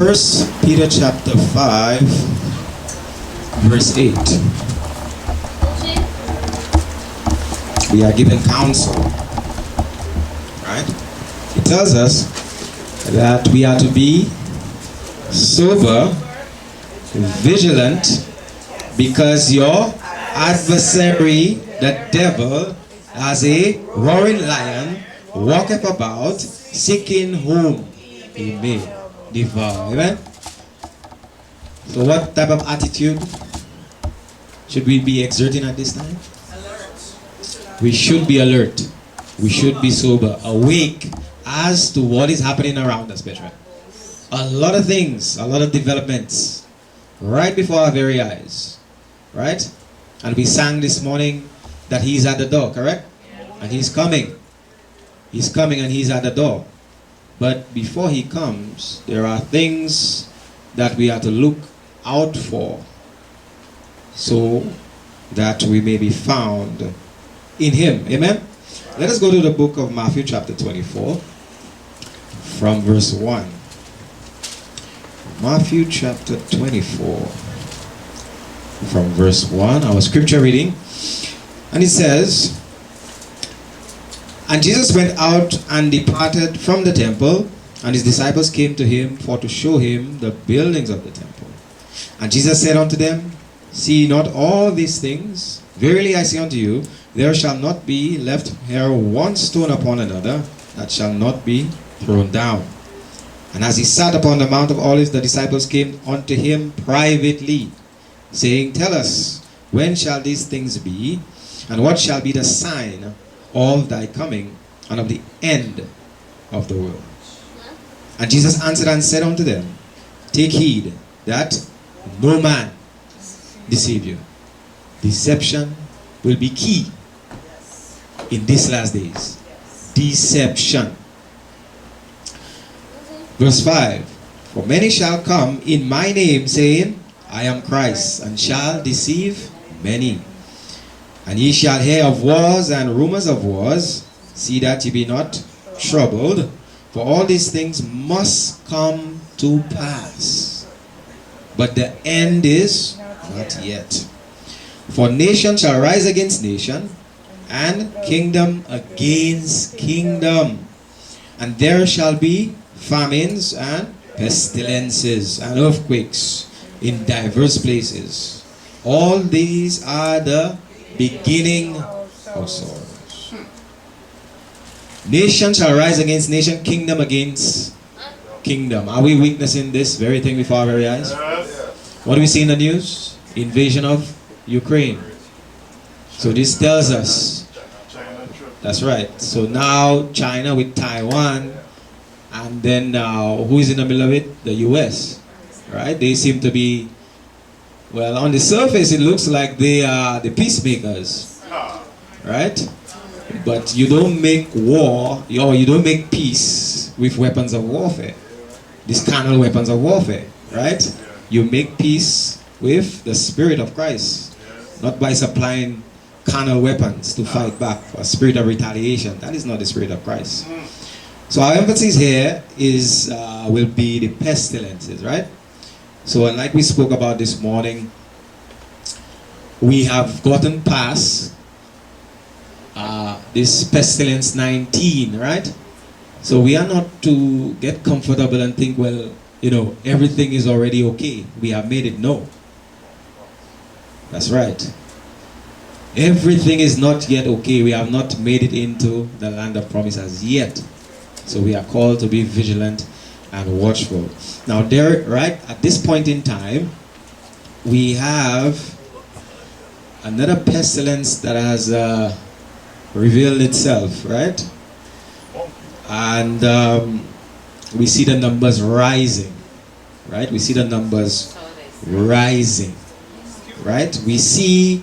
First Peter chapter 5, verse 8. We are given counsel, right? It tells us that we are to be sober, vigilant, because your adversary, the devil, as a roaring lion, walketh about, seeking whom he may devour. Amen? So what type of attitude should we be exerting at this time? We should be alert. We should be sober, awake as to what is happening around us, brethren. A lot of things, a lot of developments right before our very eyes. Right? And we sang this morning that he's at the door, correct? And he's coming. He's coming and he's at the door. But before he comes, there are things that we are to look out for so that we may be found in him. Amen? Let us go to the book of Matthew chapter 24 from verse 1. Matthew chapter 24 from verse 1, our scripture reading. And it says, "And Jesus went out and departed from the temple, and his disciples came to him for to show him the buildings of the temple. And Jesus said unto them, See not all these things? Verily I say unto you, there shall not be left here one stone upon another that shall not be thrown down. And as he sat upon the Mount of Olives, the disciples came unto him privately, saying, Tell us, when shall these things be? And what shall be the sign of thy coming and of the end of the world? And Jesus answered and said unto them, Take heed that no man deceive you. Deception will be key in these last days. Deception. Verse 5, For many shall come in my name, saying, I am Christ, and shall deceive many. And ye shall hear of wars and rumors of wars. See that ye be not troubled, for all these things must come to pass. But the end is not yet. For nation shall rise against nation, and kingdom against kingdom. And there shall be famines and pestilences and earthquakes in diverse places. All these are the beginning of sorrows. Nation shall rise against nation, kingdom against kingdom. Are we witnessing this very thing before our very eyes? What do we see in the news? Invasion of Ukraine. So this tells us, that's right. So now China with Taiwan, and then now who is in the middle of it? The US. Right? They seem to be, well, on the surface it looks like they are the peacemakers. Right? But you don't make war, or you don't make peace with weapons of warfare. These carnal weapons of warfare. Right? You make peace with the Spirit of Christ. Not by supplying carnal weapons to fight back, a spirit of retaliation. That is not the Spirit of Christ. So our emphasis here is will be the pestilences, right? So like we spoke about this morning, we have gotten past this pestilence 19, right? So we are not to get comfortable and think, well, you know, everything is already okay. We have made it. No. That's right. Everything is not yet okay. We have not made it into the land of promises yet. So we are called to be vigilant and watchful. Now there, right, at this point in time, we have another pestilence that has revealed itself, right? And we see the numbers rising, right? We see the numbers rising, right? We see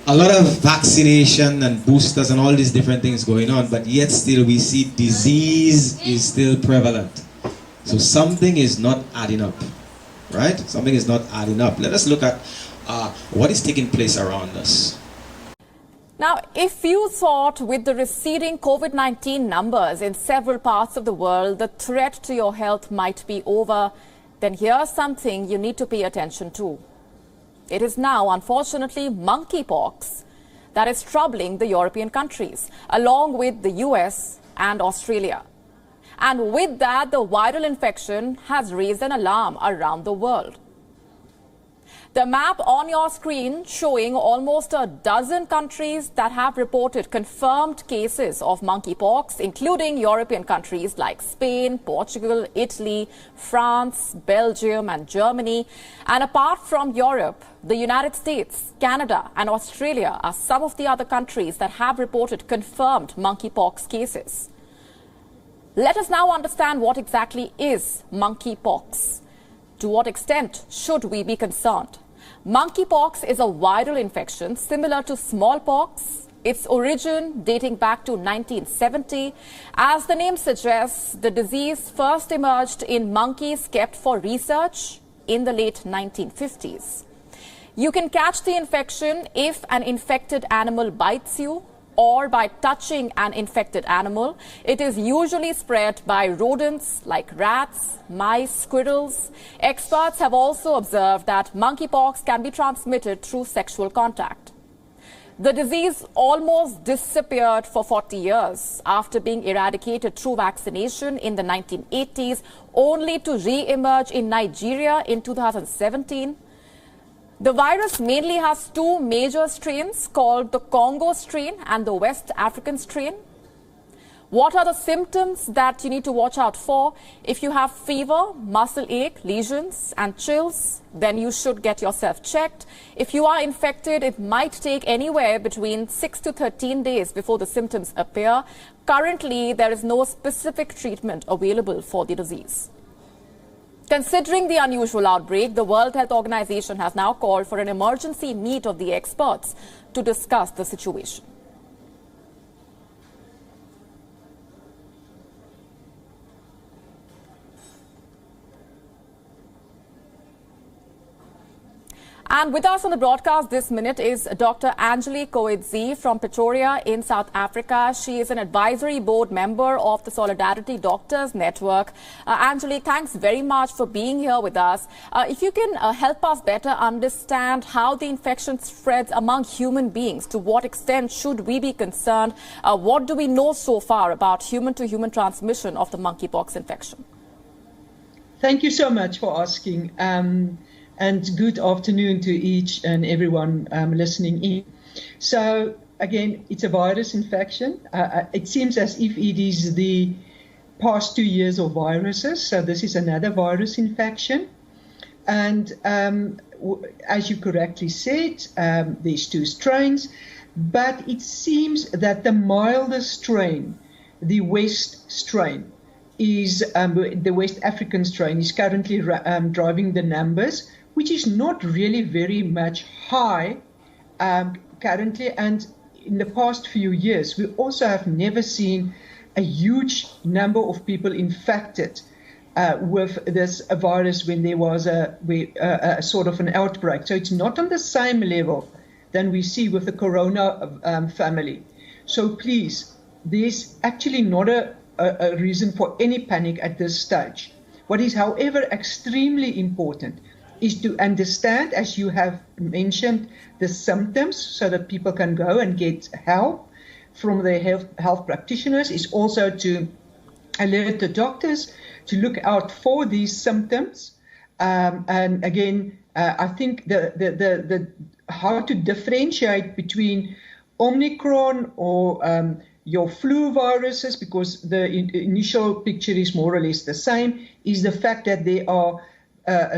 a lot of vaccination and boosters and all these different things going on, but yet still we see disease is still prevalent. So something is not adding up, right? Something is not adding up. Let us look at what is taking place around us. Now, if you thought with the receding COVID-19 numbers in several parts of the world, the threat to your health might be over, then here's something you need to pay attention to. It is now, unfortunately, monkeypox that is troubling the European countries, along with the US and Australia. And with that, the viral infection has raised an alarm around the world. The map on your screen showing almost a dozen countries that have reported confirmed cases of monkeypox, including European countries like Spain, Portugal, Italy, France, Belgium and Germany. And apart from Europe, the United States, Canada and Australia are some of the other countries that have reported confirmed monkeypox cases. Let us now understand what exactly is monkeypox. To what extent should we be concerned? Monkeypox is a viral infection similar to smallpox. Its origin dating back to 1970. As the name suggests, the disease first emerged in monkeys kept for research in the late 1950s. You can catch the infection if an infected animal bites you, or by touching an infected animal. It is usually spread by rodents like rats, mice, squirrels. Experts have also observed that monkeypox can be transmitted through sexual contact. The disease almost disappeared for 40 years after being eradicated through vaccination in the 1980s, only to re-emerge in Nigeria in 2017. The virus mainly has two major strains called the Congo strain and the West African strain. What are the symptoms that you need to watch out for? If you have fever, muscle ache, lesions and chills, then you should get yourself checked. If you are infected, it might take anywhere between 6 to 13 days before the symptoms appear. Currently, there is no specific treatment available for the disease. Considering the unusual outbreak, the World Health Organization has now called for an emergency meet of the experts to discuss the situation. And with us on the broadcast this minute is Dr. Angelique Coetzee from Pretoria in South Africa. She is an advisory board member of the Solidarity Doctors Network. Angelique, thanks very much for being here with us. If you can help us better understand how the infection spreads among human beings, to what extent should we be concerned? What do we know so far about human-to-human transmission of the monkeypox infection? Thank you so much for asking. And good afternoon to each and everyone listening in. So again, it's a virus infection. It seems as if it is the past 2 years of viruses. So this is another virus infection. And as you correctly said, there's two strains, but it seems that the mildest strain, the West strain, is the West African strain is currently driving the numbers, which is not really very much high currently. And in the past few years, we also have never seen a huge number of people infected with this virus when there was a sort of an outbreak. So it's not on the same level than we see with the corona family. So please, there's actually not a reason for any panic at this stage. What is, however, extremely important is to understand, as you have mentioned, the symptoms so that people can go and get help from their health practitioners, is also to alert the doctors to look out for these symptoms. And again, I think the how to differentiate between Omicron or your flu viruses, because the initial picture is more or less the same, is the fact that there are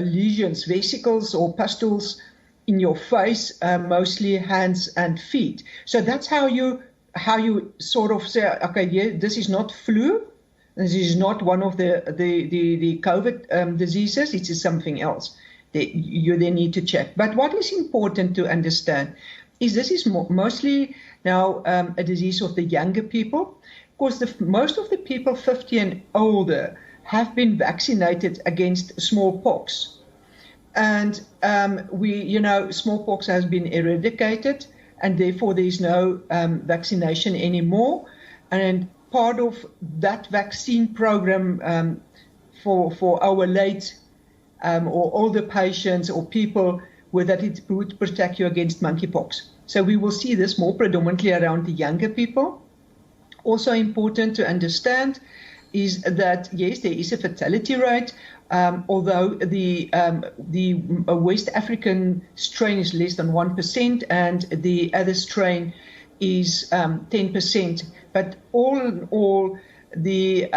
lesions, vesicles or pustules in your face, mostly hands and feet. So that's how you sort of say, okay, yeah, this is not flu, this is not one of the COVID diseases, it is something else that you then need to check. But what is important to understand is this is mostly now a disease of the younger people. Of course, most of the people 50 and older have been vaccinated against smallpox. And smallpox has been eradicated and therefore there's no vaccination anymore. And part of that vaccine program for our late or older patients or people with that it would protect you against monkeypox. So we will see this more predominantly around the younger people. Also important to understand is that, yes, there is a fatality rate, although the West African strain is less than 1% and the other strain is 10%. But all in all, the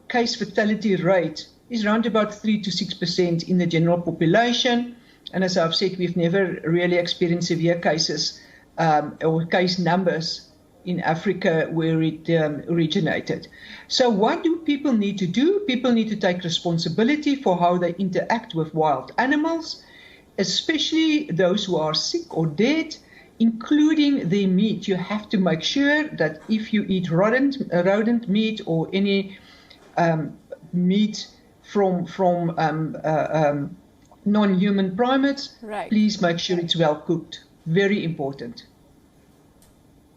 case fatality rate is around about 3 to 6% in the general population. And as I've said, we've never really experienced severe cases or case numbers in Africa where it originated. So what do people need to do? People need to take responsibility for how they interact with wild animals, especially those who are sick or dead, including their meat. You have to make sure that if you eat rodent meat or any meat from non-human primates, right, please make sure it's well cooked. Very important.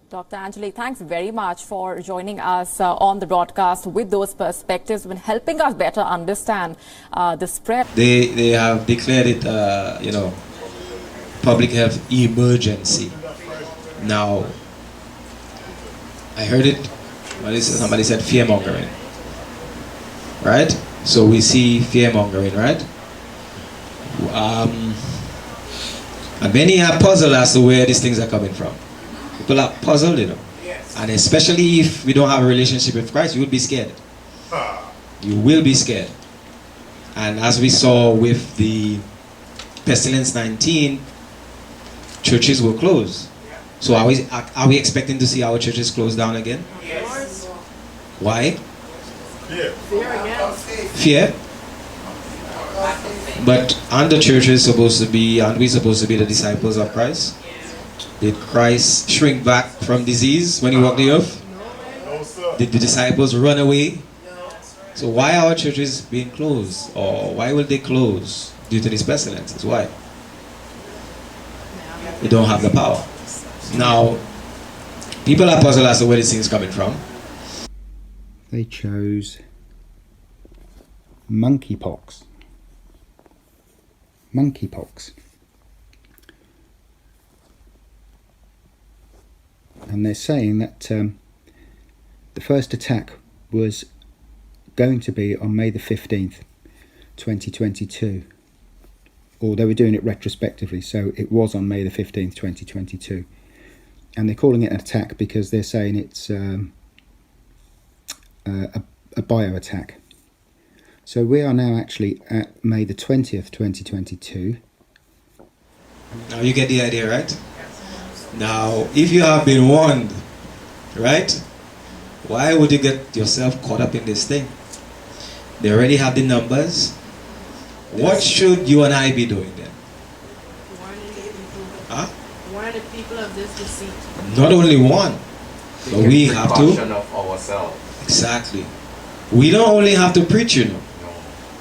Dr. Angeli, thanks very much for joining us on the broadcast with those perspectives and helping us better understand the spread. They have declared it, public health emergency. Now, I heard it, somebody said fear-mongering, right? So we see fear-mongering, right? And many are puzzled as to where these things are coming from. People are puzzled, Yes. And especially if we don't have a relationship with Christ, you will be scared. You will be scared. And as we saw with the Pestilence 19, churches were closed. So are we expecting to see our churches closed down again? Yes. Why? Fear. Fear again. Fear? But aren't the churches supposed to be, aren't we supposed to be the disciples of Christ? Did Christ shrink back from disease when he walked the earth? No, sir. Did the disciples run away? So why are our churches being closed? Or why will they close due to these pestilences? Why? They don't have the power. Now, people are puzzled as to where this thing is coming from. They chose monkeypox. Monkeypox. And they're saying that the first attack was going to be on May the 15th, 2022. Or they were doing it retrospectively, so it was on May the 15th, 2022. And they're calling it an attack because they're saying it's a bio attack. So we are now actually at May the 20th, 2022. Now you get the idea, right? Now, if you have been warned, right? Why would you get yourself caught up in this thing? They already have the numbers. What should you and I be doing then? Warning the people. Huh? Warn the people of this deceit. Not only one, but we have to. Of ourselves. Exactly. We don't only have to preach,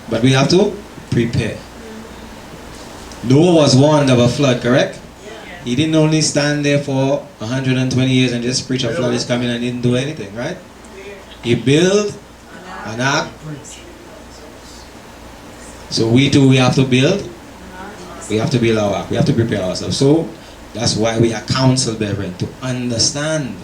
but we have to prepare. Noah was warned of a flood, correct? He didn't only stand there for 120 years and just preach a flood is coming and didn't do anything, right? He built an ark. So we too, we have to build. We have to build our ark. We have to prepare ourselves. So that's why we are counseled, brethren, to understand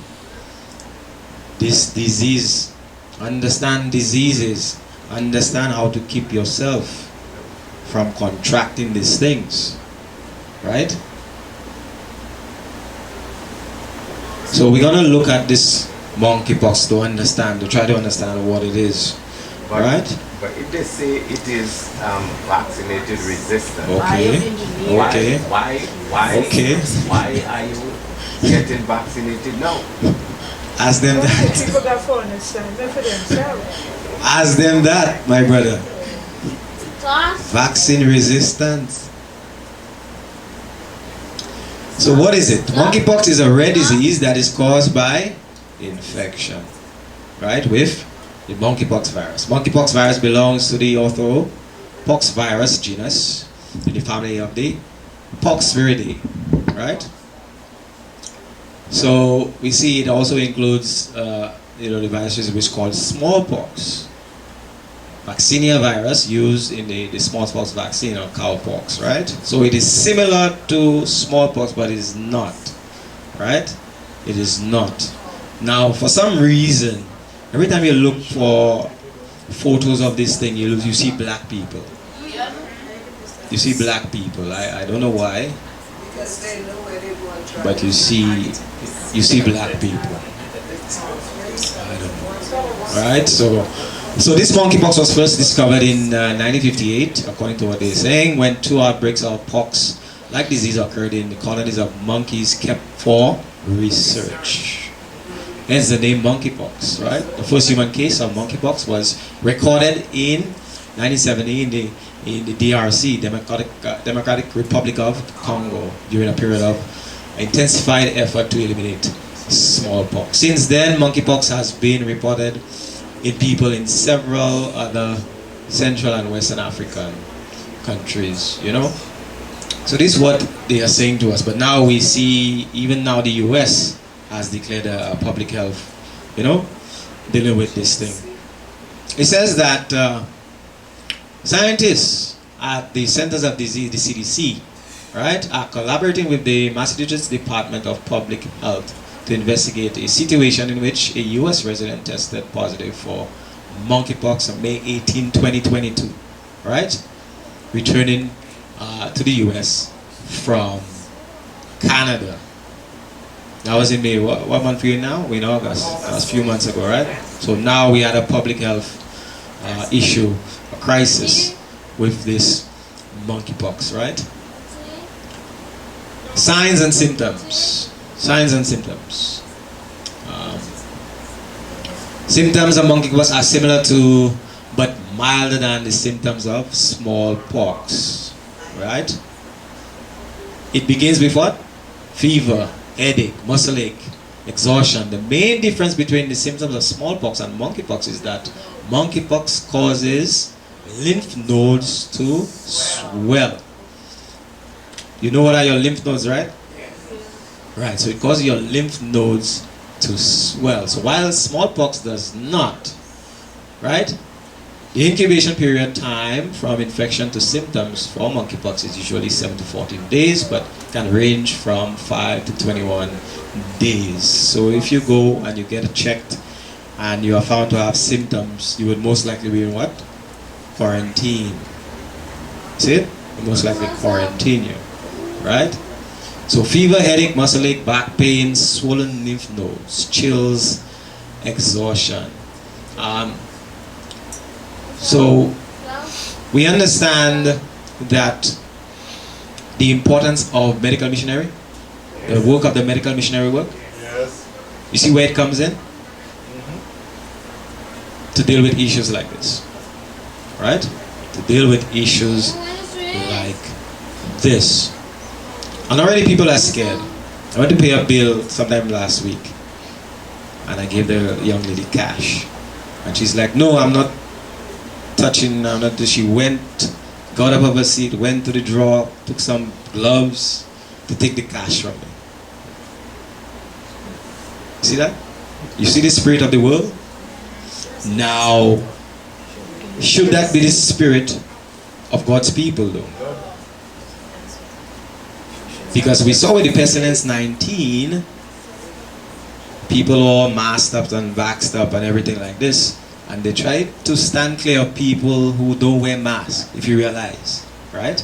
this disease, understand diseases, understand how to keep yourself from contracting these things, right? So we're going to look at this monkeypox to understand, to try to understand what it is, right? But if they say it is vaccinated resistant, Okay. Okay. Why Okay. Why are you getting vaccinated now? Ask them that. People got to understand that for themselves. Ask them that, my brother. Vaccine resistance. So what is it? Monkeypox is a rare disease that is caused by infection, right, with the monkeypox virus. Monkeypox virus belongs to the orthopox virus genus, in the family of the Poxviridae, right? So we see it also includes the viruses which called smallpox. Vaccinia virus used in the smallpox vaccine or cowpox, right? So it is similar to smallpox, but it is not, right? It is not. Now, for some reason, every time you look for photos of this thing, you see black people. You see black people. I don't know why, but you see black people. I don't know. All right, so this monkeypox was first discovered in 1958, according to what they're saying, when 2 outbreaks of pox-like disease occurred in the colonies of monkeys kept for research. Hence the name monkeypox, right? The first human case of monkeypox was recorded in 1970 in the DRC, Democratic Republic of Congo, during a period of intensified effort to eliminate smallpox. Since then, monkeypox has been reported in people in several other Central and Western African countries, you know. So this is what they are saying to us. But now we see, even now the US has declared a public health, you know, dealing with this thing. It says that scientists at the Centers of Disease, the CDC, right, are collaborating with the Massachusetts Department of Public Health to investigate a situation in which a US resident tested positive for monkeypox on May 18, 2022, right? Returning to the US from Canada. That was in May. What month are we in now? We're in August. That was a few months ago, right? So now we had a public health issue, a crisis with this monkeypox, right? Signs and symptoms. Signs and symptoms. Symptoms of monkeypox are similar to, but milder than the symptoms of smallpox, right? It begins with what? Fever, headache, muscle ache, exhaustion. The main difference between the symptoms of smallpox and monkeypox is that monkeypox causes lymph nodes to swell. You know what are your lymph nodes, right? Right, so it causes your lymph nodes to swell. So while smallpox does not, right? The incubation period time from infection to symptoms for monkeypox is usually 7 to 14 days, but can range from 5 to 21 days. So if you go and you get checked and you are found to have symptoms, you would most likely be in what? Quarantine. See it? Most likely quarantine you, right? So fever, headache, muscle ache, back pain, swollen lymph nodes, chills, exhaustion. So we understand that the importance of medical missionary, the work of the medical missionary work. Yes. You see where it comes in? To deal with issues like this, right? To deal with issues like this. And already people are scared. I went to pay a bill sometime last week, and I gave the young lady cash, and she's like, "No, I'm not touching." I'm not. She went, got up of her seat, went to the drawer, took some gloves to take the cash from me. See that? You see the spirit of the world? Now, should that be the spirit of God's people, though? Because we saw with the pestilence 19, people all masked up and vaxxed up and everything like this, and they tried to stand clear of people who don't wear masks, if you realize, right?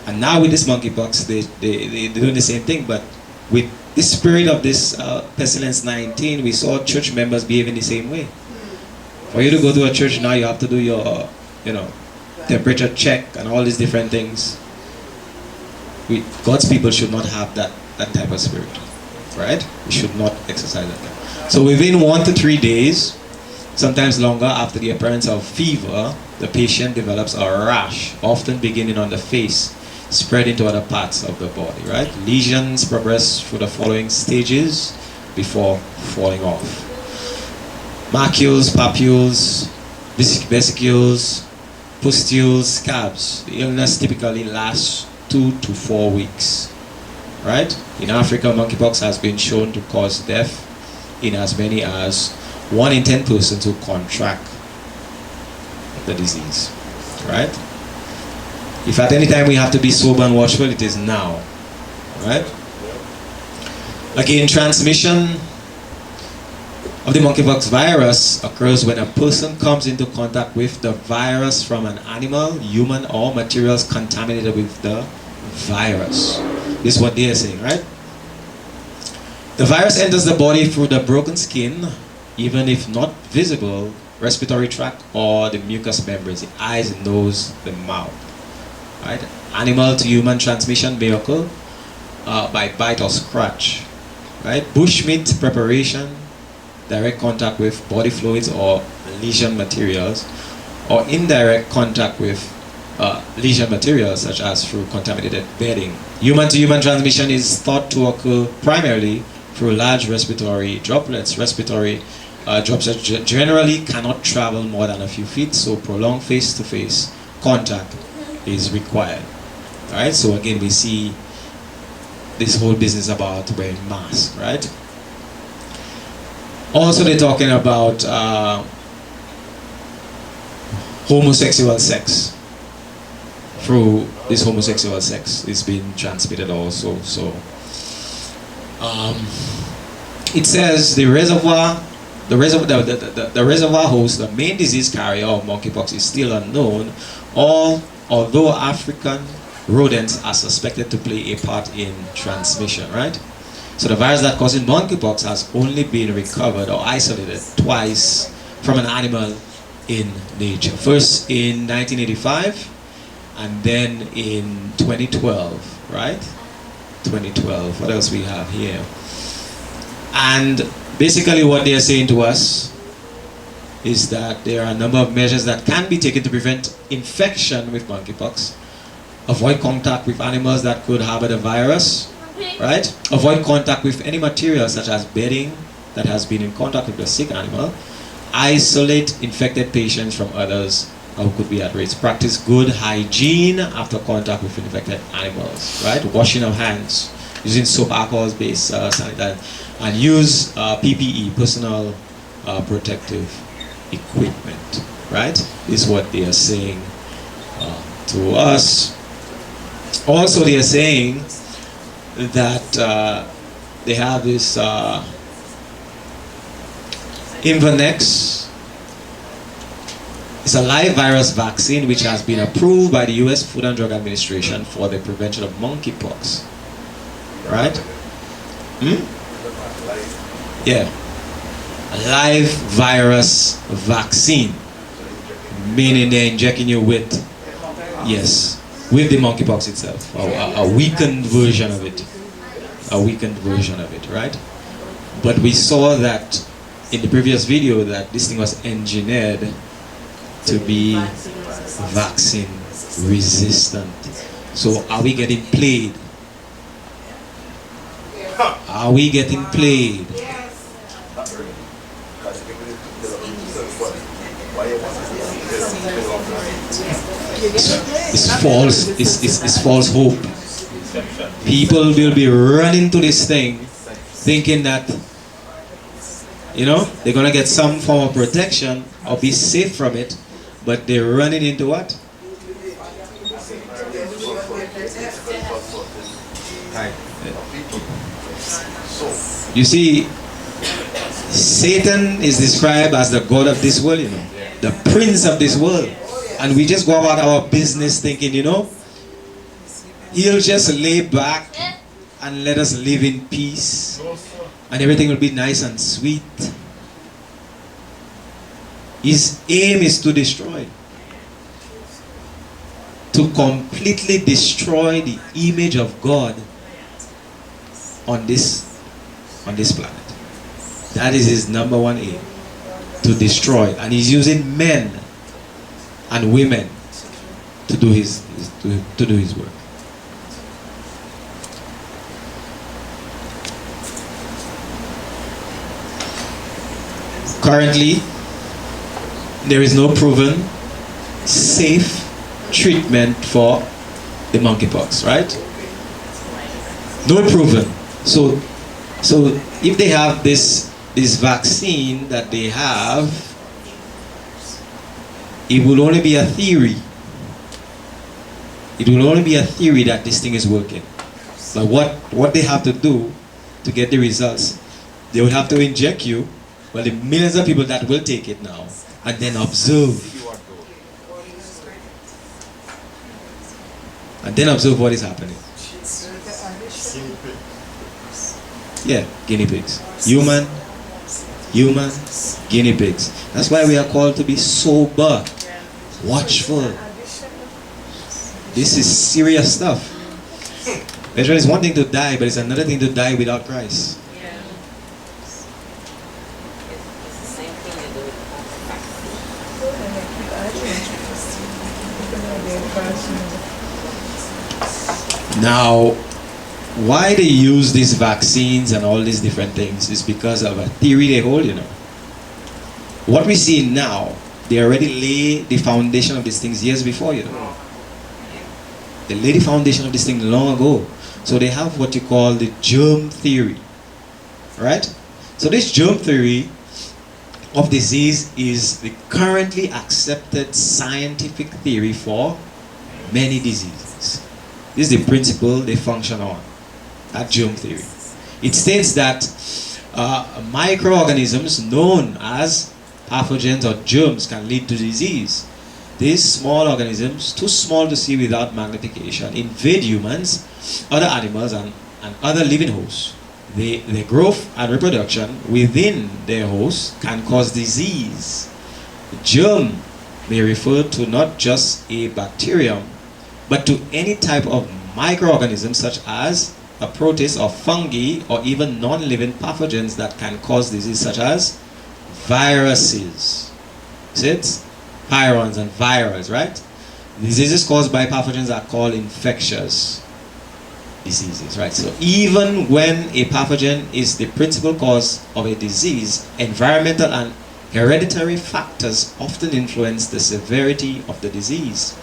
And now with this monkeypox, they're doing the same thing, but with the spirit of this pestilence 19, we saw church members behaving the same way. For you to go to a church now, you have to do your, temperature check and all these different things. God's people should not have that type of spirit, right? We should not exercise that. So within 1 to 3 days, sometimes longer, after the appearance of fever, the patient develops a rash, often beginning on the face, spreading to other parts of the body, right? Lesions progress through the following stages before falling off. Macules, papules, vesicles, pustules, scabs. The illness typically lasts 2 to 4 weeks. right? In Africa, monkeypox has been shown to cause death in as many as 1 in 10 persons who contract the disease, right? If at any time we have to be sober and watchful, it is now, right? Again, transmission of the monkeypox virus occurs when a person comes into contact with the virus from an animal, human, or materials contaminated with the virus. This is what they are saying, right? The virus enters the body through the broken skin, even if not visible, respiratory tract, or the mucous membranes, the eyes, nose, the mouth, right? Animal to human transmission may occur by bite or scratch, right? Bushmeat preparation, direct contact with body fluids or lesion materials, or indirect contact with lesion materials such as through contaminated bedding. Human to human transmission is thought to occur primarily through large respiratory droplets. Respiratory droplets generally cannot travel more than a few feet, so prolonged face-to-face contact is required. Alright, so again we see this whole business about wearing masks, right? Also they're talking about homosexual sex. Through this homosexual sex is being transmitted also. So it says the reservoir host, the main disease carrier of monkeypox is still unknown, although African rodents are suspected to play a part in transmission, right? So the virus that causes monkeypox has only been recovered or isolated twice from an animal in nature. First in 1985 and then in 2012, right? 2012. What else we have here? And basically what they are saying to us is that there are a number of measures that can be taken to prevent infection with monkeypox. Avoid contact with animals that could harbor the virus, right? Avoid contact with any material such as bedding that has been in contact with the sick animal. Isolate infected patients from others who could be at risk. Practice good hygiene after contact with infected animals, right? Washing of hands, using soap, alcohol-based sanitizer, and use PPE, personal protective equipment, right? Is what they are saying to us. Also, they are saying that they have this Invanex. It's a live virus vaccine which has been approved by the US Food and Drug Administration for the prevention of monkeypox. Right? Yeah. A live virus vaccine. Meaning they're injecting you with, yes, with the monkeypox itself. A weakened version of it. A weakened version of it, right? But we saw that in the previous video that this thing was engineered to be vaccine resistant. So are we getting played? Are we getting played? It's false. It's false hope. People will be running to this thing thinking that, you know, they're gonna get some form of protection or be safe from it, but they're running into what? You see, Satan is described as the god of this world, you know, the prince of this world. And we just go about our business thinking, you know, he'll just lay back and let us live in peace and everything will be nice and sweet. His aim is to destroy, to completely destroy the image of God on this planet. That is his number one aim, to destroy. And he's using men and women to do his work. Currently, there is no proven safe treatment for the monkeypox, right? No proven. So if they have this vaccine that they have, it will only be a theory. It will only be a theory that this thing is working. But what they have to do to get the results, they will have to inject you, well, the millions of people that will take it now, and then observe. And then observe what is happening. Yeah, guinea pigs. Human, guinea pigs. That's why we are called to be sober, watchful. This is serious stuff. There is one thing to die, but it's another thing to die without Christ. Now, why they use these vaccines and all these different things is because of a theory they hold, you know. What we see now, they already lay the foundation of these things years before, you know. They laid the foundation of this thing long ago. So they have what you call the germ theory, right? So this germ theory of disease is the currently accepted scientific theory for many diseases. This is the principle they function on, that germ theory. It states that microorganisms known as pathogens or germs can lead to disease. These small organisms, too small to see without magnification, invade humans, other animals, and other living hosts. Their growth and reproduction within their hosts can cause disease. The germ may refer to not just a bacterium, but to any type of microorganism such as a protist or fungi or even non-living pathogens that can cause disease such as viruses. See it? Pyrons and virus, right? Diseases caused by pathogens are called infectious diseases, right? So even when a pathogen is the principal cause of a disease, environmental and hereditary factors often influence the severity of the disease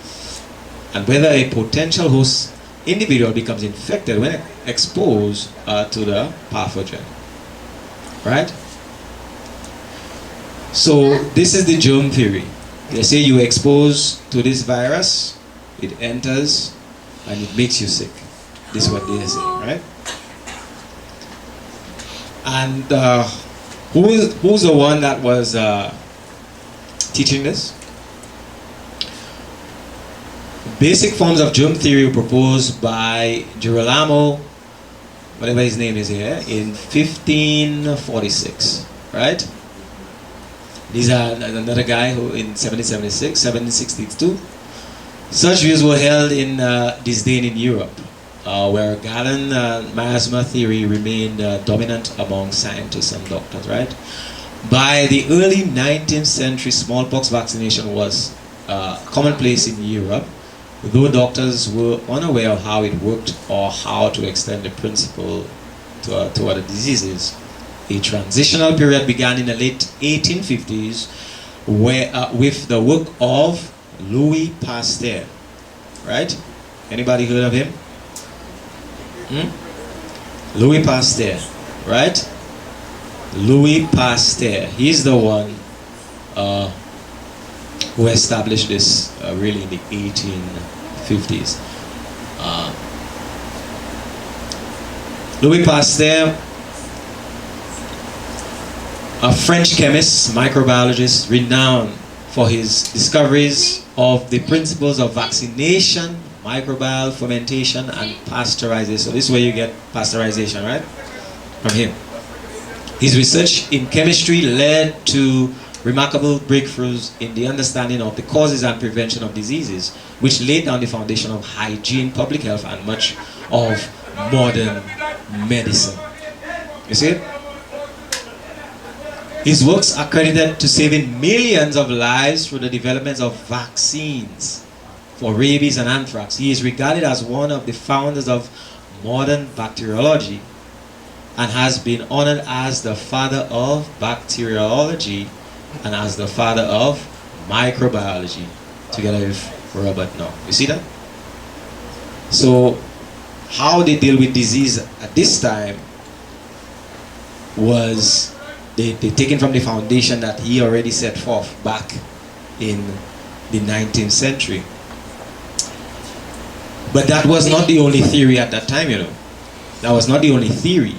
and whether a potential host individual becomes infected when exposed to the pathogen, right? So this is the germ theory. They say you expose to this virus, it enters and it makes you sick. This is what they say, right? And who's the one that was teaching this? Basic forms of germ theory were proposed by Girolamo, whatever his name is here, in 1546, right? These are another guy who in 1776, 1762. Such views were held in disdain in Europe, where Galen miasma theory remained dominant among scientists and doctors, right? By the early 19th century, smallpox vaccination was commonplace in Europe, though doctors were unaware of how it worked or how to extend the principle to other diseases. A transitional period began in the late 1850s with the work of Louis Pasteur, right? Anybody heard of him? Louis Pasteur, right? Louis Pasteur. He's the one who established this really in the 1850s. Louis Pasteur, a French chemist, microbiologist, renowned for his discoveries of the principles of vaccination, microbial fermentation, and pasteurization. So this is where you get pasteurization, right? From him. His research in chemistry led to remarkable breakthroughs in the understanding of the causes and prevention of diseases, which laid down the foundation of hygiene, public health, and much of modern medicine. You see it? His works are credited to saving millions of lives through the development of vaccines for rabies and anthrax. He is regarded as one of the founders of modern bacteriology and has been honored as the father of bacteriology and as the father of microbiology, together with Robert Noah. You see that? So how they deal with disease at this time was they taken from the foundation that he already set forth back in the 19th century. But that was not the only theory at that time, you know. That was not the only theory.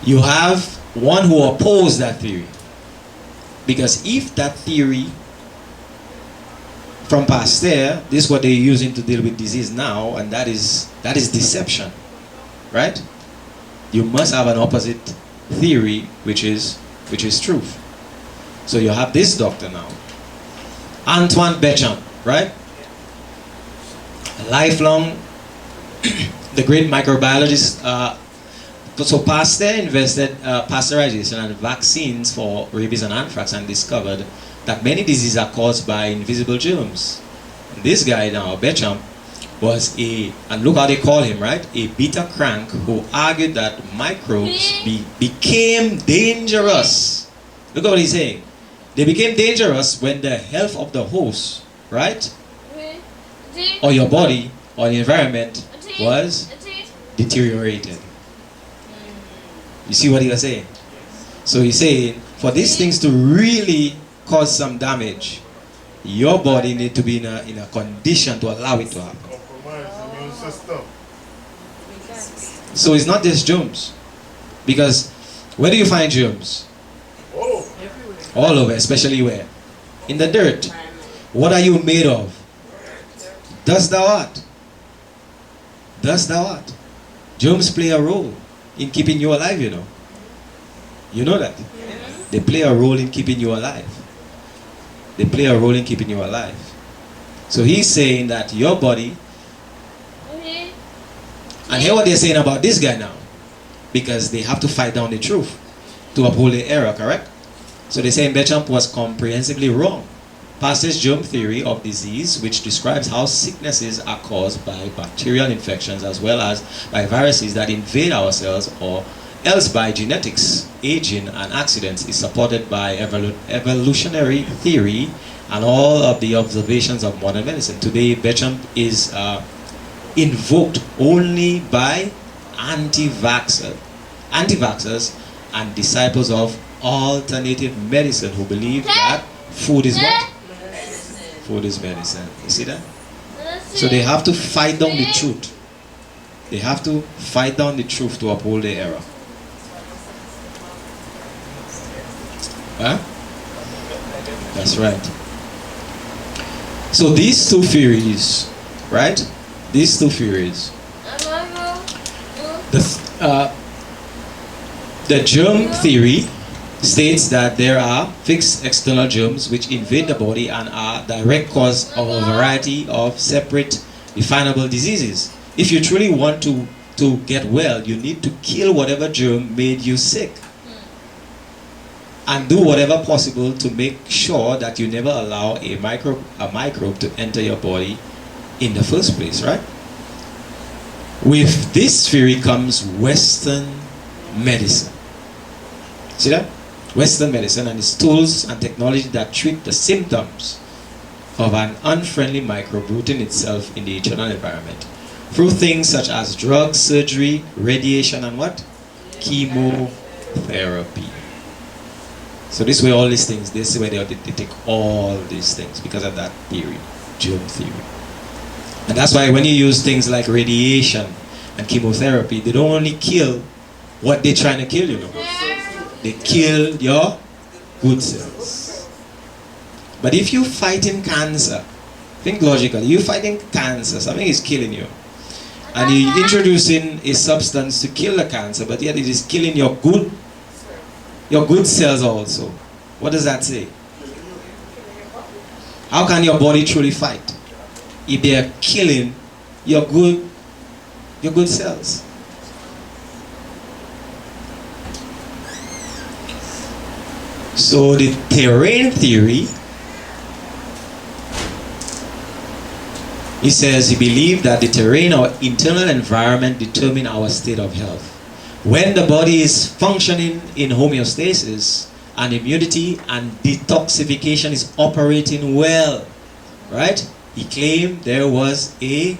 You have one who opposed that theory. Because if that theory from Pasteur, this is what they're using to deal with disease now, and that is deception, right? You must have an opposite theory, which is truth. So you have this doctor now, Antoine Béchamp, right? A lifelong, the great microbiologist. So Pasteur invested pasteurization and vaccines for rabies and anthrax, and discovered that many diseases are caused by invisible germs. And this guy now, Béchamp, was and look how they call him, right? A beta crank who argued that microbes became dangerous. Look at what he's saying. They became dangerous when the health of the host, right? Or your body, or the environment was deteriorated. You see what he was saying? So he's saying, for these things to really cause some damage, your body need to be in a condition to allow it to happen. Compromise immune system. So it's not just germs. Because where do you find germs? Oh, All over, especially where? In the dirt. What are you made of? Dust thou art. Dust thou art. Germs play a role in keeping you alive, you know. You know that? They play a role in keeping you alive. They play a role in keeping you alive. So he's saying that your body, and hear what they're saying about this guy now, because they have to fight down the truth to uphold the error, correct? So they're saying Béchamp was comprehensively wrong. Pasteur's germ theory of disease, which describes how sicknesses are caused by bacterial infections as well as by viruses that invade our cells, or else by genetics, aging, and accidents, is supported by evolutionary theory and all of the observations of modern medicine. Today, Béchamp is invoked only by anti-vaxxers and disciples of alternative medicine who believe that food is what? Food is medicine. You see that? So they have to fight down the truth. They have to fight down the truth to uphold the error. Huh? That's right. So these two theories, right? These two theories. The germ theory states that there are fixed external germs which invade the body and are direct cause of a variety of separate definable diseases. If you truly want to get well, you need to kill whatever germ made you sick and do whatever possible to make sure that you never allow a microbe to enter your body in the first place, right? With this theory comes Western medicine. See that? Western medicine and its tools and technology that treat the symptoms of an unfriendly microbe rooting itself in the internal environment through things such as drugs, surgery, radiation, and what? Chemotherapy. So this way all these things, this is where they take all these things because of that theory, germ theory. And that's why when you use things like radiation and chemotherapy, they don't only kill what they're trying to kill, you know. They kill your good cells. But if you're fighting cancer, think logically, you're fighting cancer, something is killing you. And you're introducing a substance to kill the cancer, but yet it is killing your good cells also. What does that say? How can your body truly fight if they are killing your good cells? So the terrain theory, he says he believed that the terrain or internal environment determine our state of health. When the body is functioning in homeostasis and immunity and detoxification is operating well, right? He claimed there was a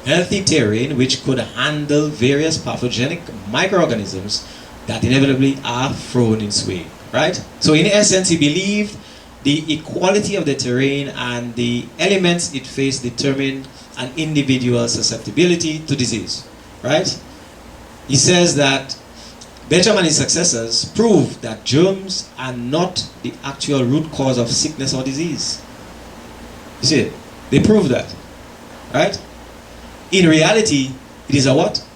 healthy terrain which could handle various pathogenic microorganisms that inevitably are thrown its way, right? So in essence, he believed the equality of the terrain and the elements it faced determined an individual's susceptibility to disease, right? He says that Benjamin and his successors proved that germs are not the actual root cause of sickness or disease. You see it? They proved that, right? In reality, it is a what?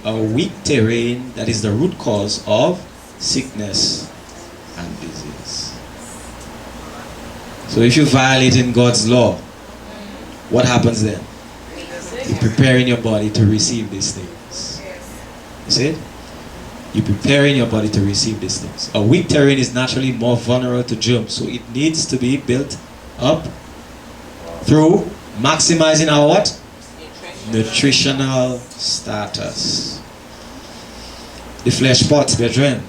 A weak terrain that is the root cause of sickness and disease. So if you violate in God's law, what happens then? You're preparing your body to receive these things. You see it? You're preparing your body to receive these things. A weak terrain is naturally more vulnerable to germs, so it needs to be built up through maximizing our what? Nutritional status. The flesh pots, brethren.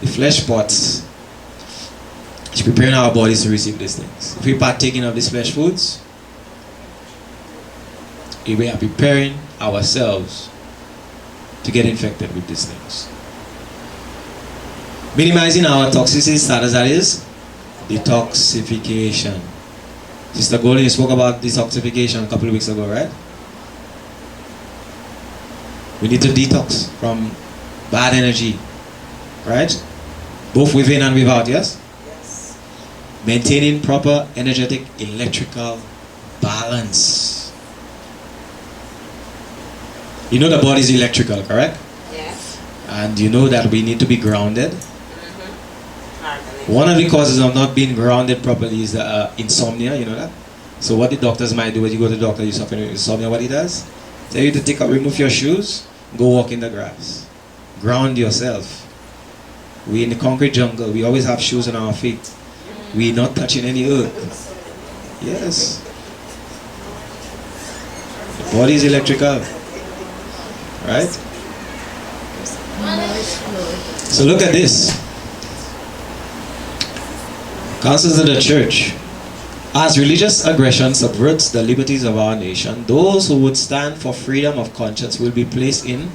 The flesh pots is preparing our bodies to receive these things. If we partaking of these flesh foods, we are preparing ourselves to get infected with these things. Minimizing our toxicity status, that is detoxification. Sister Golden spoke about detoxification a couple of weeks ago, right? We need to detox from bad energy, right? Both within and without, yes? Yes. Maintaining proper energetic electrical balance. You know the body is electrical, correct? Yes. And you know that we need to be grounded. Mm-hmm. One of the causes of not being grounded properly is insomnia, you know that? So what the doctors might do when you go to the doctor, you suffer with insomnia, what he does? Tell you to remove your shoes, go walk in the grass. Ground yourself. We in the concrete jungle, we always have shoes on our feet. We not touching any earth. Yes. The body is electrical. Right? So look at this. Councils of the church. As religious aggression subverts the liberties of our nation, those who would stand for freedom of conscience will be placed in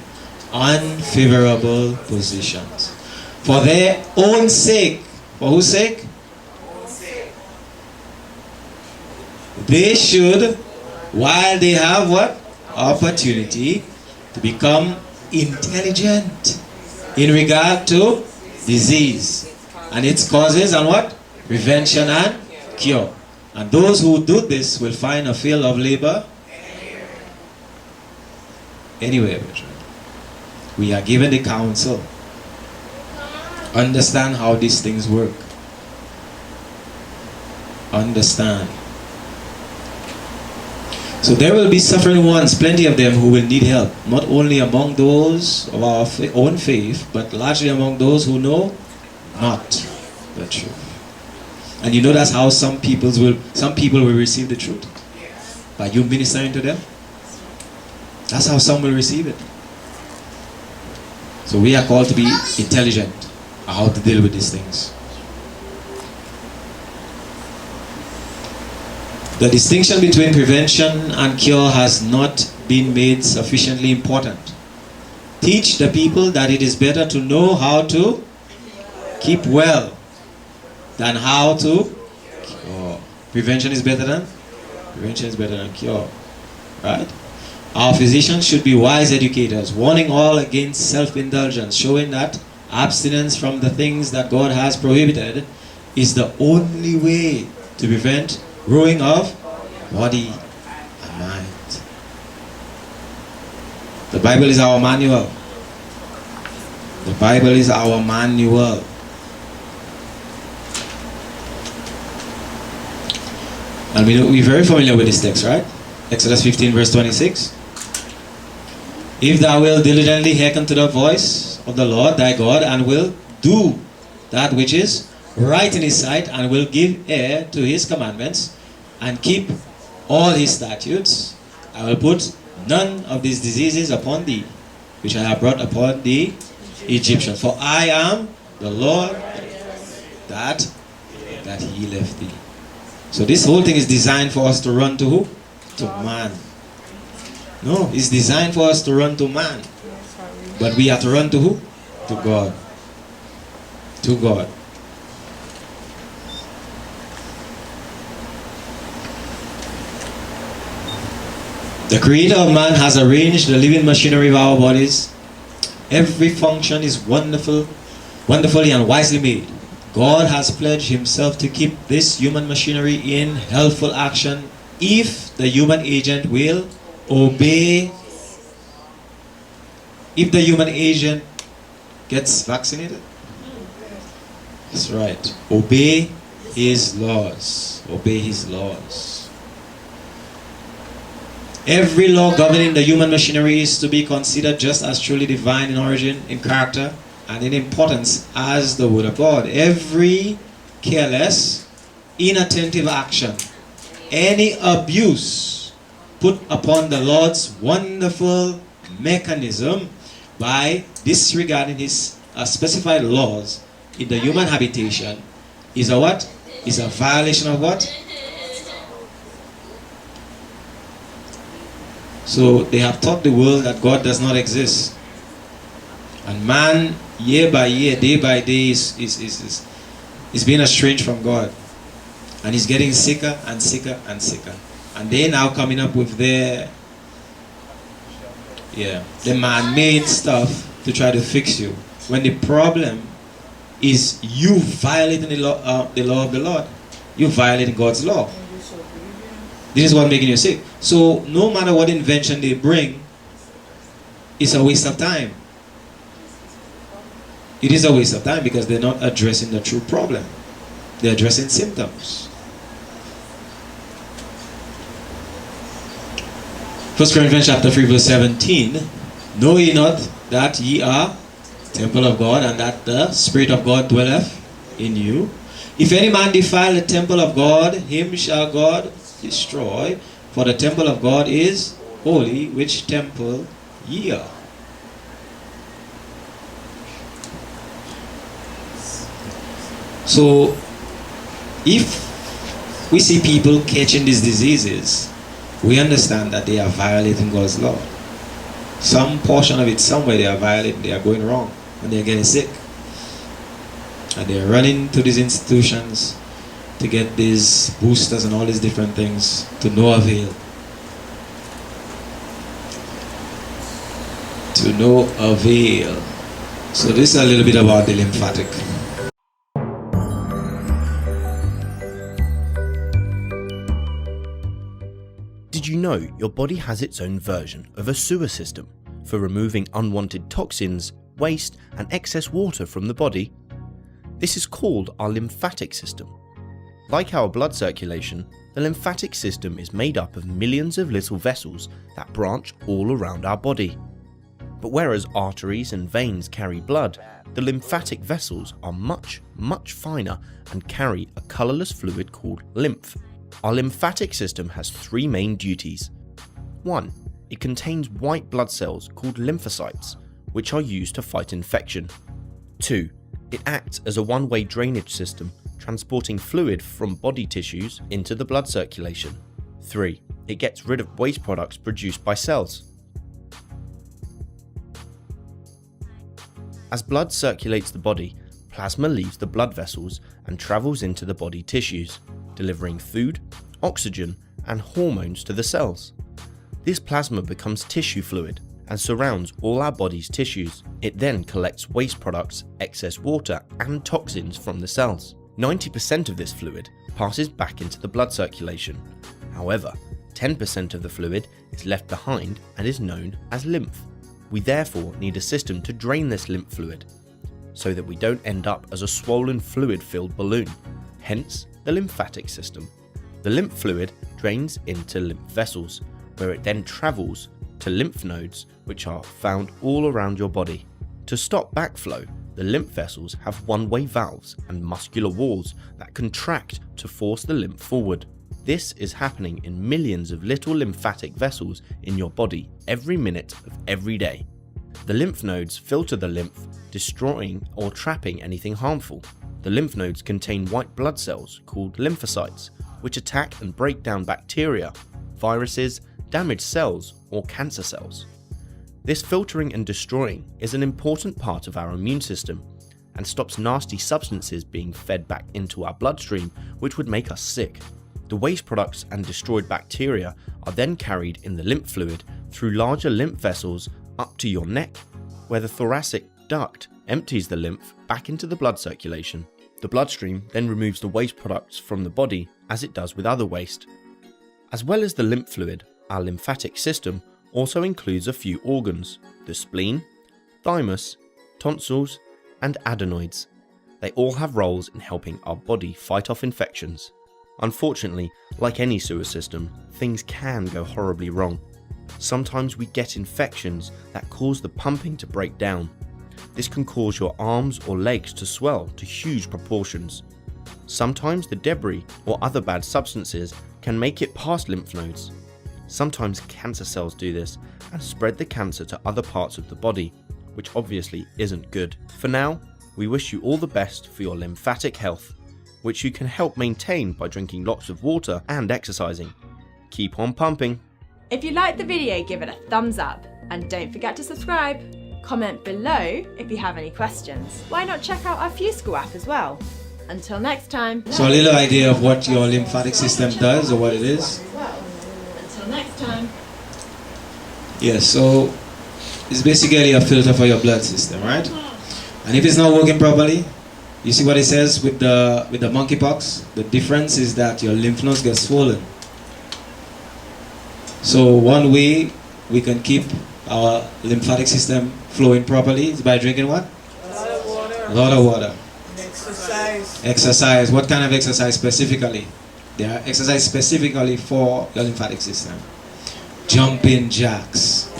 unfavorable positions. For their own sake. For whose sake? They should, while they have what? Opportunity, to become intelligent in regard to disease and its causes and what? Prevention and cure. And those who do this will find a field of labor anywhere. We are given the counsel. Understand how these things work. Understand. So there will be suffering ones, plenty of them, who will need help, not only among those of our own faith, but largely among those who know not the truth. And you know that's how some people will receive the truth. By you ministering to them. That's how some will receive it. So we are called to be intelligent on how to deal with these things. The distinction between prevention and cure has not been made sufficiently important. Teach the people that it is better to know how to keep well than how to cure. Prevention is better than cure. Right? Our physicians should be wise educators, warning all against self-indulgence, showing that abstinence from the things that God has prohibited is the only way to prevent ruin of body and mind. The Bible is our manual. The Bible is our manual. And we're very familiar with this text, right? Exodus 15 verse 26. If thou wilt diligently hearken to the voice of the Lord thy God, and will do that which is right in his sight, and will give ear to his commandments, and keep all his statutes, I will put none of these diseases upon thee, which I have brought upon the Egyptians. For I am the Lord that healeth thee. So this whole thing is designed for us to run to who? To man. No, it's designed for us to run to man. Yes, how we But we have to run to who? To God. To God. The creator of man has arranged the living machinery of our bodies. Every function is wonderfully and wisely made. God has pledged himself to keep this human machinery in healthful action if the human agent will obey. If the human agent gets vaccinated. That's right. Obey his laws. Obey his laws. Every law governing the human machinery is to be considered just as truly divine in origin, in character, and in importance as the Word of God. Every careless, inattentive action, any abuse put upon the Lord's wonderful mechanism by disregarding his specified laws in the human habitation is a what? Is a violation of what? So they have taught the world that God does not exist. And man, year by year, day by day, is being estranged from God. And he's getting sicker and sicker and sicker. And they're now coming up with their man-made stuff to try to fix you. When the problem is you violating the law of the Lord. You violating God's law. This is what making you sick. So no matter what invention they bring, it's a waste of time. It is a waste of time because they're not addressing the true problem. They're addressing symptoms. 1 Corinthians chapter 3 verse 17. Know ye not that ye are temple of God, and that the Spirit of God dwelleth in you? If any man defile the temple of God, him shall God destroy. For the temple of God is holy, which temple ye are. So, if we see people catching these diseases, we understand that they are violating God's law. Some portion of it, somewhere they are violating, they are going wrong, and they are getting sick. And they are running to these institutions to get these boosters and all these different things to no avail. To no avail. So this is a little bit about the lymphatic. Did you know your body has its own version of a sewer system for removing unwanted toxins, waste and excess water from the body? This is called our lymphatic system. Like our blood circulation, the lymphatic system is made up of millions of little vessels that branch all around our body. But whereas arteries and veins carry blood, the lymphatic vessels are much, much finer and carry a colourless fluid called lymph. Our lymphatic system has three main duties. 1. It contains white blood cells called lymphocytes, which are used to fight infection. 2. It acts as a one-way drainage system, transporting fluid from body tissues into the blood circulation. 3. It gets rid of waste products produced by cells. As blood circulates the body, plasma leaves the blood vessels and travels into the body tissues, delivering food, oxygen, and hormones to the cells. This plasma becomes tissue fluid and surrounds all our body's tissues. It then collects waste products, excess water, and toxins from the cells. 90% of this fluid passes back into the blood circulation. However, 10% of the fluid is left behind and is known as lymph. We therefore need a system to drain this lymph fluid, so that we don't end up as a swollen fluid-filled balloon, hence the lymphatic system. The lymph fluid drains into lymph vessels, where it then travels to lymph nodes, which are found all around your body. To stop backflow, the lymph vessels have one-way valves and muscular walls that contract to force the lymph forward. This is happening in millions of little lymphatic vessels in your body every minute of every day. The lymph nodes filter the lymph, destroying or trapping anything harmful. The lymph nodes contain white blood cells called lymphocytes, which attack and break down bacteria, viruses, damaged cells or cancer cells. This filtering and destroying is an important part of our immune system and stops nasty substances being fed back into our bloodstream, which would make us sick. The waste products and destroyed bacteria are then carried in the lymph fluid through larger lymph vessels up to your neck, where the thoracic duct empties the lymph back into the blood circulation. The bloodstream then removes the waste products from the body as it does with other waste. As well as the lymph fluid, our lymphatic system also includes a few organs: the spleen, thymus, tonsils, and adenoids. They all have roles in helping our body fight off infections. Unfortunately, like any sewer system, things can go horribly wrong. Sometimes we get infections that cause the pumping to break down. This can cause your arms or legs to swell to huge proportions. Sometimes the debris or other bad substances can make it past lymph nodes. Sometimes cancer cells do this and spread the cancer to other parts of the body, which obviously isn't good. For now, we wish you all the best for your lymphatic health, which you can help maintain by drinking lots of water and exercising. Keep on pumping. If you liked the video, give it a thumbs up and don't forget to subscribe. Comment below if you have any questions. Why not check out our FuseSchool app as well? Until next time. So a little idea of what your lymphatic system does or what it is. Until next time. Yes, so it's basically a filter for your blood system, right? And if it's not working properly, you see what it says with the monkeypox? The difference is that your lymph nodes get swollen. So one way we can keep our lymphatic system flowing properly is by drinking what? A lot of water. Exercise. Exercise. What kind of exercise specifically? There are exercise specifically for your lymphatic system. Jumping jacks.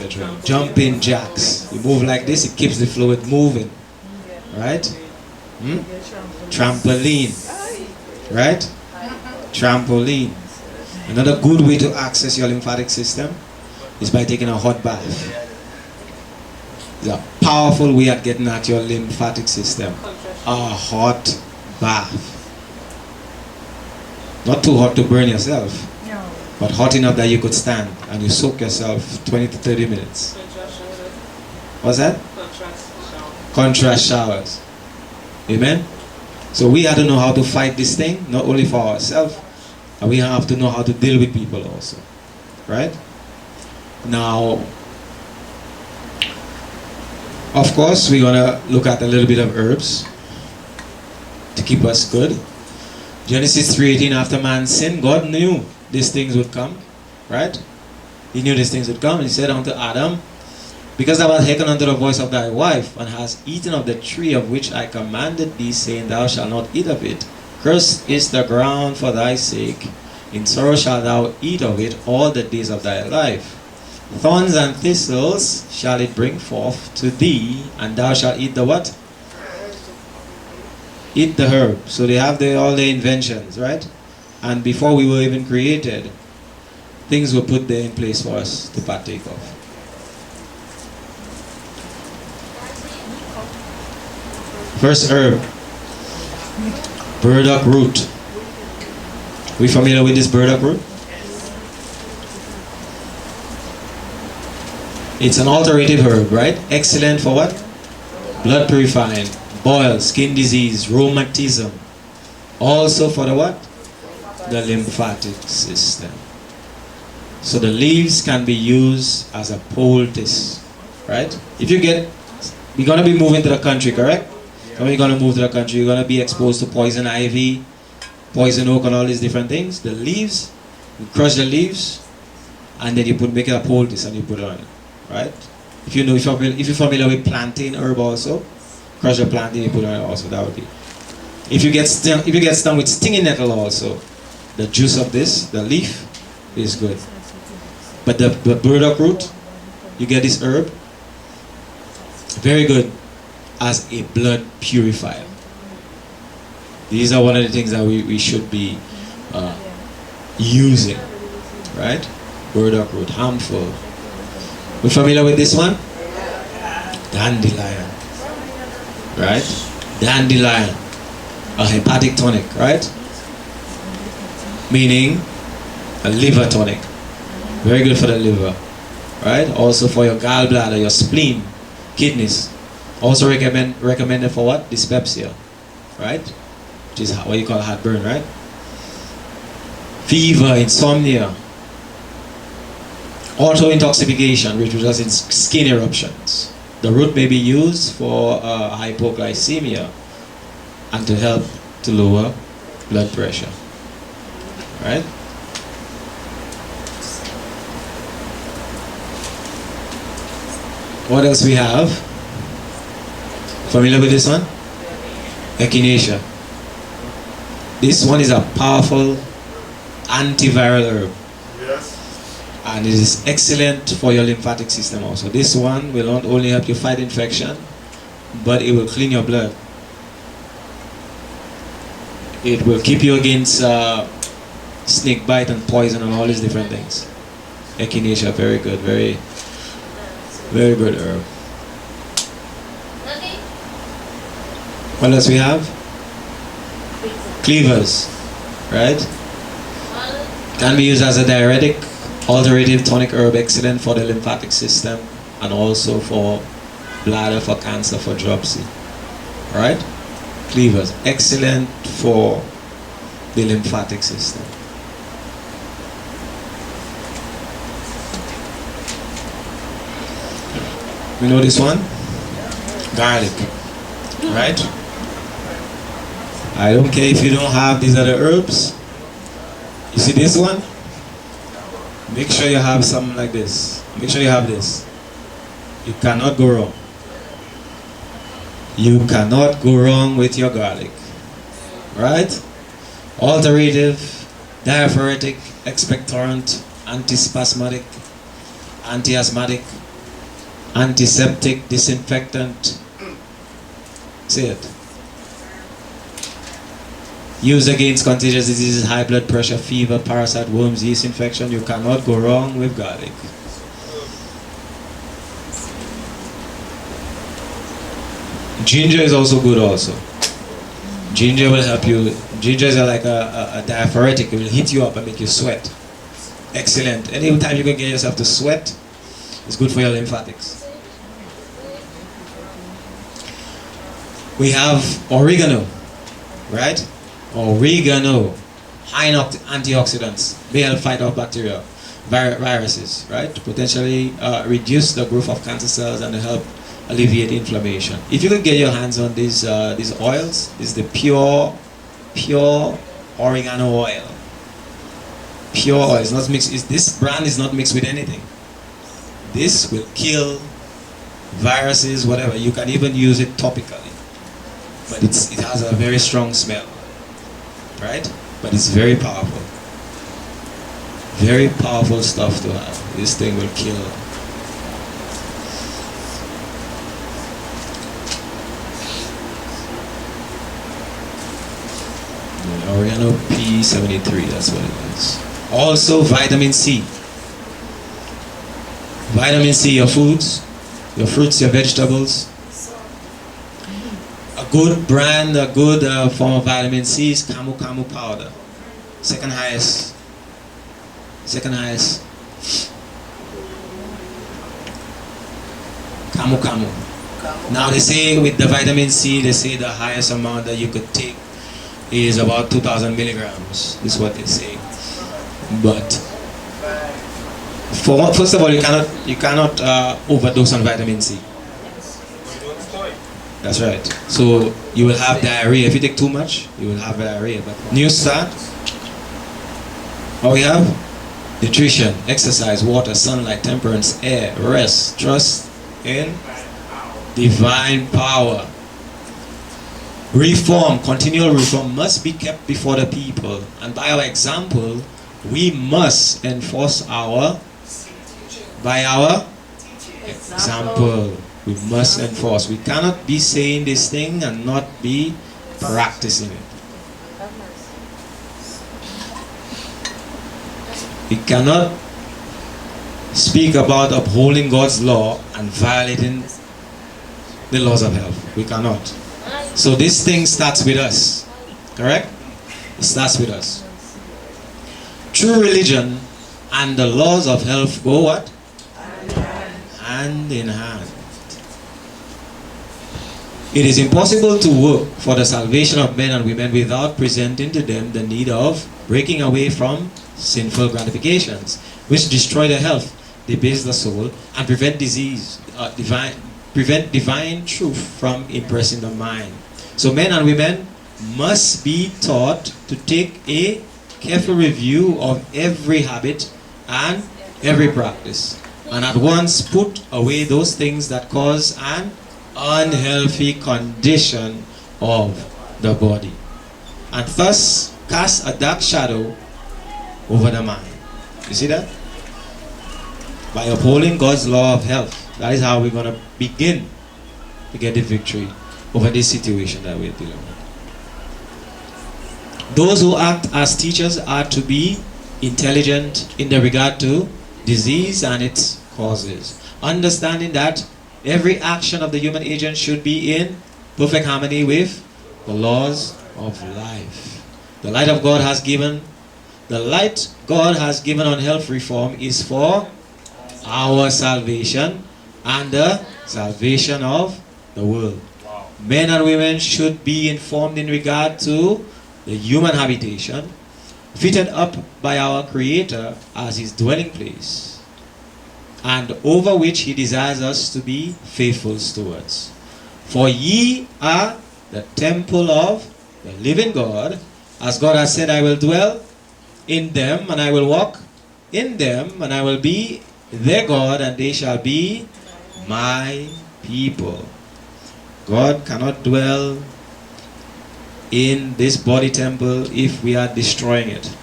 Jumping jacks. You move like this, it keeps the fluid moving. Right? Trampoline. Right? Trampoline. Another good way to access your lymphatic system is by taking a hot bath. It's a powerful way of getting at your lymphatic system. A hot bath. Not too hot to burn yourself, but hot enough that you could stand and you soak yourself 20 to 30 minutes. What's that? Contrast showers. Amen? So we have to know how to fight this thing, not only for ourselves, and we have to know how to deal with people also. Right? Now, of course, we're going to look at a little bit of herbs to keep us good. Genesis 3:18, after man sinned, God knew these things would come. Right? He knew these things would come. He said unto Adam, because thou hast hearkened unto the voice of thy wife, and hast eaten of the tree of which I commanded thee, saying, thou shalt not eat of it. Cursed is the ground for thy sake. In sorrow shalt thou eat of it all the days of thy life. Thorns and thistles shall it bring forth to thee, and thou shalt eat the what? Eat the herb. So they have all the inventions, right? And before we were even created, things were put there in place for us to partake of. First herb, burdock root. We familiar with this burdock root? It's an alterative herb, right? Excellent for what? Blood purifying, boils, skin disease, rheumatism. Also for the what? The lymphatic system. So the leaves can be used as a poultice, right? If you get, we're going to be moving to the country, correct? When you're going to move to the country, you're going to be exposed to poison ivy, poison oak, and all these different things. The leaves, you crush the leaves, and then you make it a poultice and you put it on it, right? If you're familiar with plantain herb also, crush the plantain, you put it on it also. That would be. If you get stung with stinging nettle also, the juice of this, the leaf, is good. But the burdock root, you get this herb, very good as a blood purifier. These are one of the things that we should be using, right? Burdock root, harmful. We familiar with this one? Dandelion, right? Dandelion, a hepatic tonic, right? Meaning a liver tonic. Very good for the liver, right? Also for your gallbladder, your spleen, kidneys. Also recommended for what? Dyspepsia, right? Which is what you call heartburn, right? Fever, insomnia, auto-intoxication, which results in skin eruptions. The root may be used for hypoglycemia and to help to lower blood pressure, right? What else we have? Familiar with this one? Echinacea. This one is a powerful antiviral herb. Yes. And it is excellent for your lymphatic system also. This one will not only help you fight infection, but it will clean your blood. It will keep you against snake bite and poison and all these different things. Echinacea, very good, very good herb. What else we have? Cleavers, right? Can be used as a diuretic, alterative tonic herb, excellent for the lymphatic system and also for bladder, for cancer, for dropsy. Right? Cleavers, excellent for the lymphatic system. You know this one? Garlic, right? I don't care if you don't have these other herbs. You see this one? Make sure you have something like this. Make sure you have this. You cannot go wrong. You cannot go wrong with your garlic. Right? Alterative, diaphoretic, expectorant, antispasmodic, anti-asthmatic, antiseptic, disinfectant. See it. Used against contagious diseases, high blood pressure, fever, parasite, worms, yeast infection. You cannot go wrong with garlic. Ginger is also good also. Ginger will help you. Ginger is like a diaphoretic. It will hit you up and make you sweat. Excellent. Anytime you can get yourself to sweat, it's good for your lymphatics. We have oregano, right? Oregano, high in antioxidants, may help fight off bacteria, viruses, right? To potentially reduce the growth of cancer cells and help alleviate inflammation. If you could get your hands on these oils, this is the pure oregano oil. Pure oil. It's not mixed. This brand is not mixed with anything. This will kill viruses, whatever. You can even use it topically, but it has a very strong smell. Right? But it's very powerful. Very powerful stuff to have. This thing will kill. Oregano P73, that's what it is. Also vitamin C. Vitamin C, your foods, your fruits, your vegetables. A good brand, a good form of vitamin C is Camu Camu powder. Second highest. Camu Camu. Now they say with the vitamin C, they say the highest amount that you could take is about 2,000 milligrams. This is what they say. But first of all, you cannot overdose on vitamin C. That's right. So you will have diarrhea. If you take too much, you will have diarrhea. But new start. What we have? Nutrition, exercise, water, sunlight, temperance, air, rest, trust in divine power. Reform, continual reform must be kept before the people. And by our example, we must enforce by our example. We must enforce. We cannot be saying this thing and not be practicing it. We cannot speak about upholding God's law and violating the laws of health. We cannot. So this thing starts with us. Correct? It starts with us. True religion and the laws of health go what? Hand in hand. It is impossible to work for the salvation of men and women without presenting to them the need of breaking away from sinful gratifications, which destroy the health, debase the soul, and prevent divine truth from impressing the mind. So men and women must be taught to take a careful review of every habit and every practice, and at once put away those things that cause an unhealthy condition of the body, and thus cast a dark shadow over the mind. You see that? By upholding God's law of health, that is how we're going to begin to get the victory over this situation that we're dealing with. Those who act as teachers are to be intelligent in the regard to disease and its causes, understanding that every action of the human agent should be in perfect harmony with the laws of life. The light God has given on health reform is for our salvation and the salvation of the world. Men and women should be informed in regard to the human habitation, fitted up by our Creator as His dwelling place, and over which He desires us to be faithful stewards. For ye are the temple of the living God, as God has said, I will dwell in them, and I will walk in them, and I will be their God, and they shall be my people. God cannot dwell in this body temple if we are destroying it.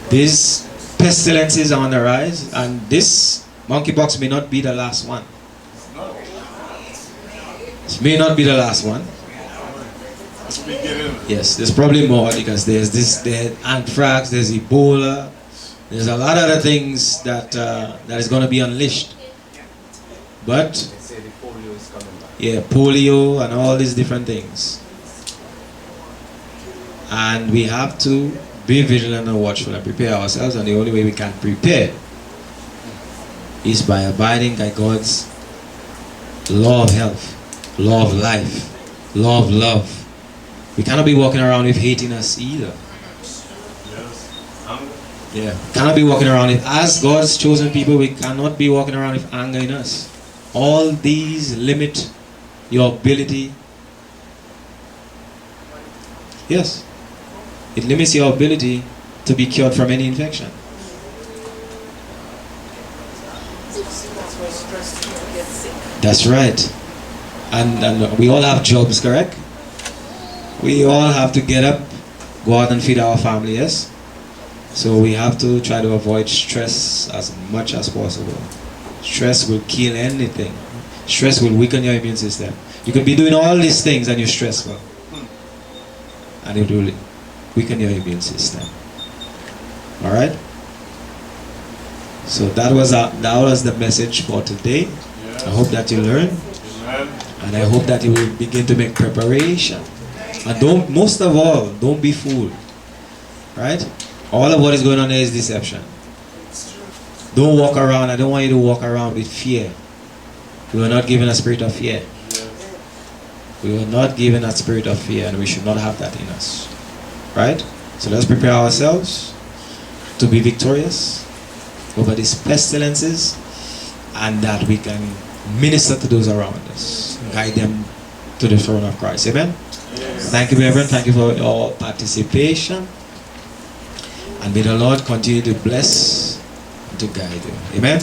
These pestilences are on the rise, and this monkeypox may not be the last one. It may not be the last one. Yes, there's probably more, because there's anthrax, there's Ebola, there's a lot of other things that is going to be unleashed. But yeah, polio and all these different things. And we have to be vigilant and watchful and prepare ourselves, and the only way we can prepare is by abiding by God's law of health, law of life, law of love. We cannot be walking around with hate in us either. Yeah, cannot be walking around with, as God's chosen people, we cannot be walking around with anger in us. All these limit your ability. Yes, it limits your ability to be cured from any infection. That's right. And we all have jobs, correct? We all have to get up, go out and feed our family, yes? So we have to try to avoid stress as much as possible. Stress will kill anything. Stress will weaken your immune system. You could be doing all these things and you're stressful, and it will weaken your immune system. Alright? So that was the message for today. I hope that you learn, and I hope that you will begin to make preparation. And most of all, don't be fooled. Right? All of what is going on there is deception. Don't walk around. I don't want you to walk around with fear. We were not given a spirit of fear. We were not given a spirit of fear, and we should not have that in us. Right? So let's prepare ourselves to be victorious over these pestilences, and that we can minister to those around us, guide them to the throne of Christ. Amen? Yes. Thank you, Reverend. Thank you for your participation. And may the Lord continue to bless and to guide you. Amen?